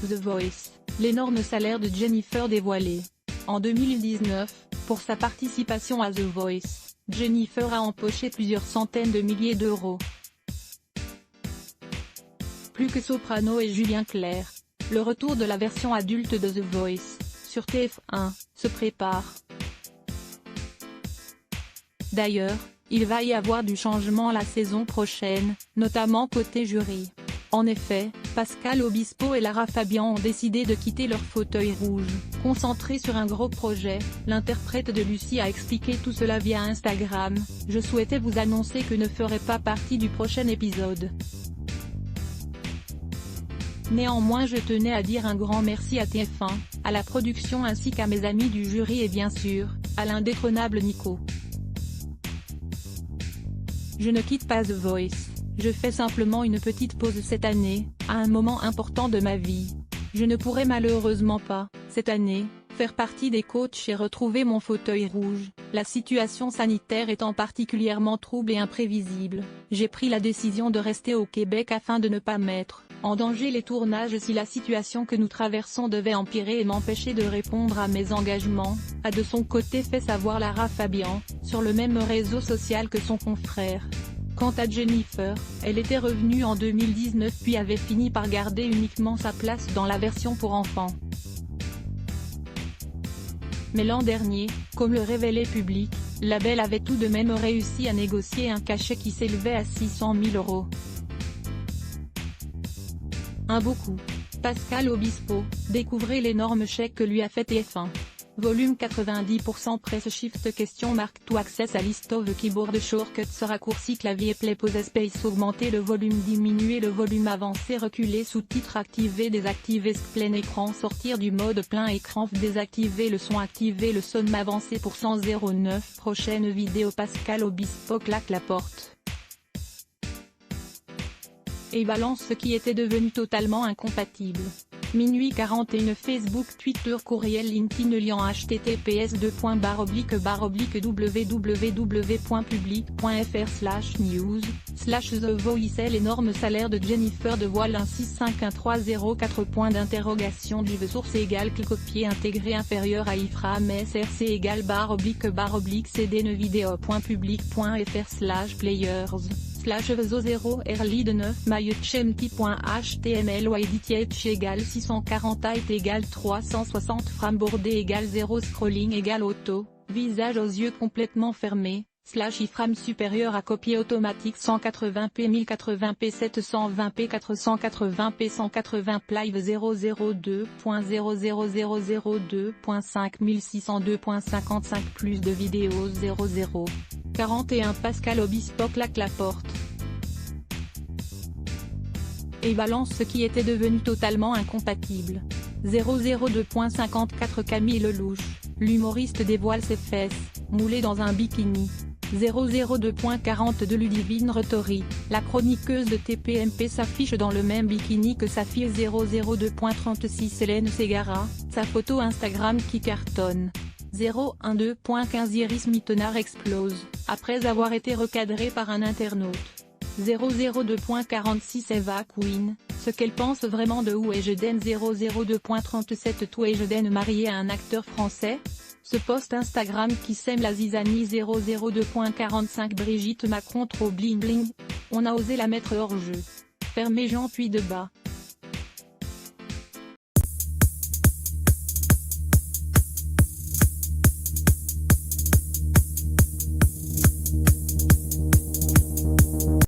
The Voice, l'énorme salaire de Jennifer dévoilé. En 2019, pour sa participation à The Voice, Jennifer a empoché plusieurs centaines de milliers d'euros. Plus que Soprano et Julien Clerc, le retour de la version adulte de The Voice, sur TF1, se prépare. D'ailleurs, il va y avoir du changement la saison prochaine, notamment côté jury. En effet, Pascal Obispo et Lara Fabian ont décidé de quitter leur fauteuil rouge. Concentré sur un gros projet, l'interprète de Lucie a expliqué tout cela via Instagram. « Je souhaitais vous annoncer que ne ferai pas partie du prochain épisode. Néanmoins je tenais à dire un grand merci à TF1, à la production ainsi qu'à mes amis du jury et bien sûr, à l'indétrônable Nico. Je ne quitte pas The Voice, je fais simplement une petite pause cette année, à un moment important de ma vie. Je ne pourrai malheureusement pas, cette année, faire partie des coachs et retrouver mon fauteuil rouge, la situation sanitaire étant particulièrement trouble et imprévisible. J'ai pris la décision de rester au Québec afin de ne pas mettre en danger les tournages si la situation que nous traversons devait empirer et m'empêcher de répondre à mes engagements, a de son côté fait savoir Lara Fabian, sur le même réseau social que son confrère. Quant à Jennifer, elle était revenue en 2019 puis avait fini par garder uniquement sa place dans la version pour enfants. Mais l'an dernier, comme le révélait Public, la belle avait tout de même réussi à négocier un cachet qui s'élevait à 600 000 €. Un beau coup. Pascal Obispo, découvrez l'énorme chèque que lui a fait TF1. Volume 90% Press Shift question marque to access à list of keyboard shortcuts raccourci clavier play pause space augmenter le volume diminuer le volume avancer reculer sous-titres activer désactiver plein écran sortir du mode plein écran désactiver le son avancer pour 109 prochaine vidéo Pascal Obispo claque la porte. Et balance ce qui était devenu totalement incompatible. Minuit 41 Facebook Twitter courriel LinkedIn lien https://www.public.fr/news/The Voice l'énorme salaire de Jennifer dévoile un 65130 point d'interrogation du source égale copier intégré inférieur à iframe src égale /cd nevideo.public.fr/players/VEZO0 early 9 mychemti.html edit égale 640 height égale 360 frame bordé égale 0 scrolling égale auto, visage aux yeux complètement fermés, iframe supérieur à copier automatique 180p 1080p 720p 480p 180 live 002.00002.5602.55 plus de vidéos 00. 41 Pascal Obispo claque la porte. Et balance ce qui était devenu totalement incompatible. 002.54 Camille Lelouch, l'humoriste dévoile ses fesses, moulées dans un bikini. 002.42 Ludivine Rettori, la chroniqueuse de TPMP s'affiche dans le même bikini que sa fille. 002.36 Hélène Ségara, sa photo Instagram qui cartonne. 012.15 Iris Mittenard explose, après avoir été recadrée par un internaute. 002.46 Eva Queen, ce qu'elle pense vraiment de Où est Jeden 002.37 Tout est Jeden marié à un acteur français? Ce post Instagram qui sème la zizanie. 002.45 Brigitte Macron trop bling bling, on a osé la mettre hors jeu. Fermez Jean puis de bas.